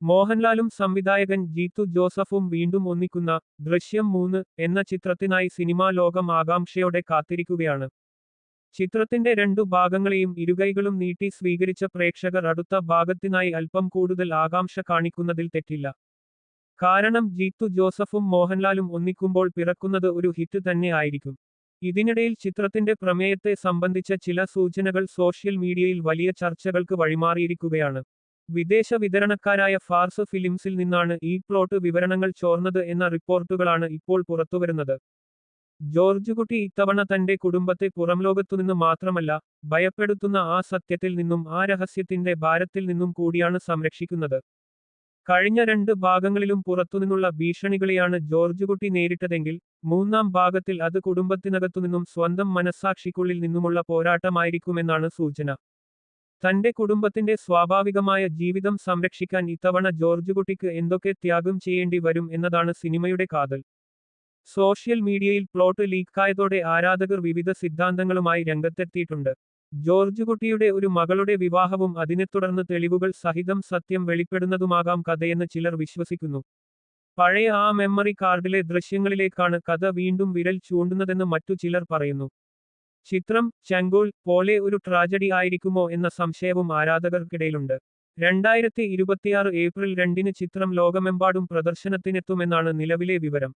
മോഹൻലാലും സംവിധായകൻ ജീത്തു ജോസഫും വീണ്ടും ഒന്നിക്കുന്ന ദൃശ്യം 3 എന്ന ചിത്രത്തിനായി സിനിമാ ലോകം ആകാംക്ഷയോടെ കാത്തിരിക്കുകയാണ്. ചിത്രത്തിന്റെ രണ്ടു ഭാഗങ്ങളെയും ഇരുകൈകളും നീട്ടി സ്വീകരിച്ച പ്രേക്ഷകർ അടുത്ത ഭാഗത്തിനായി അല്പം കൂടുതൽ ആകാംക്ഷ കാണിക്കുന്നതിൽ തെറ്റില്ല. കാരണം ജീത്തു ജോസഫും മോഹൻലാലും ഒന്നിക്കുമ്പോൾ പിറക്കുന്നത് ഒരു ഹിറ്റ് തന്നെ ആയിരിക്കും. ഇതിനിടയിൽ ചിത്രത്തിന്റെ പ്രമേയത്തെ സംബന്ധിച്ച ചില സൂചനകൾ സോഷ്യൽ മീഡിയയിൽ വലിയ ചർച്ചകൾക്ക് വഴിമാറിയിരിക്കുകയാണ്. വിദേശ വിതരണക്കാരായ ഫാർസ് ഫിലിംസിൽ നിന്നാണ് ഈ പ്ലോട്ട് വിവരണങ്ങൾ ചോർന്നത് എന്ന റിപ്പോർട്ടുകളാണ് ഇപ്പോൾ പുറത്തുവരുന്നത്. ജോർജ് കുട്ടി ഇത്തവണ തന്റെ കുടുംബത്തെ പുറംലോകത്തുനിന്ന് മാത്രമല്ല, ഭയപ്പെടുത്തുന്ന ആ സത്യത്തിൽ നിന്നും ആ രഹസ്യത്തിന്റെ ഭാരത്തിൽ നിന്നും കൂടിയാണ് സംരക്ഷിക്കുന്നത്. കഴിഞ്ഞ 2 ഭാഗങ്ങളിലും പുറത്തുനിന്നുള്ള ഭീഷണികളെയാണ് ജോർജ് കുട്ടി നേരിട്ടതെങ്കിൽ, മൂന്നാം ഭാഗത്തിൽ അത് കുടുംബത്തിനകത്തുനിന്നും സ്വന്തം മനസ്സാക്ഷിക്കുള്ളിൽ നിന്നുമുള്ള പോരാട്ടമായിരിക്കുമെന്നാണ് സൂചന. തന്റെ കുടുംബത്തിന്റെ സ്വാഭാവികമായ ജീവിതം സംരക്ഷിക്കാൻ ഇത്തവണ ജോർജ് കുട്ടിക്ക് എന്തൊക്കെ ത്യാഗം ചെയ്യേണ്ടി വരും എന്നതാണ് സിനിമയുടെ കാതൽ. സോഷ്യൽ മീഡിയയിൽ പ്ലോട്ട് ലീക്കായതോടെ ആരാധകർ വിവിധ സിദ്ധാന്തങ്ങളുമായി രംഗത്തെത്തിയിട്ടുണ്ട്. ജോർജ് കുട്ടിയുടെ ഒരു മകളുടെ വിവാഹവും അതിനെ തുടർന്ന് തെളിവുകൾ സഹിതം സത്യം വെളിപ്പെടുന്നതുമാകാം കഥയെന്ന് ചിലർ വിശ്വസിക്കുന്നു. പഴയ ആ മെമ്മറി കാർഡിലെ ദൃശ്യങ്ങളിലേക്കാണ് കഥ വീണ്ടും വിരൽ ചൂണ്ടുന്നതെന്ന് മറ്റു ചിലർ പറയുന്നു. ചിത്രം ചെങ്കോൽ പോലെ ഒരു ട്രാജഡി ആയിരിക്കുമോ എന്ന സംശയവും ആരാധകർക്കിടയിലുണ്ട്. 2026 ഏപ്രിൽ 2 ചിത്രം ലോകമെമ്പാടും പ്രദർശനത്തിനെത്തുമെന്നാണ് നിലവിലെ വിവരം.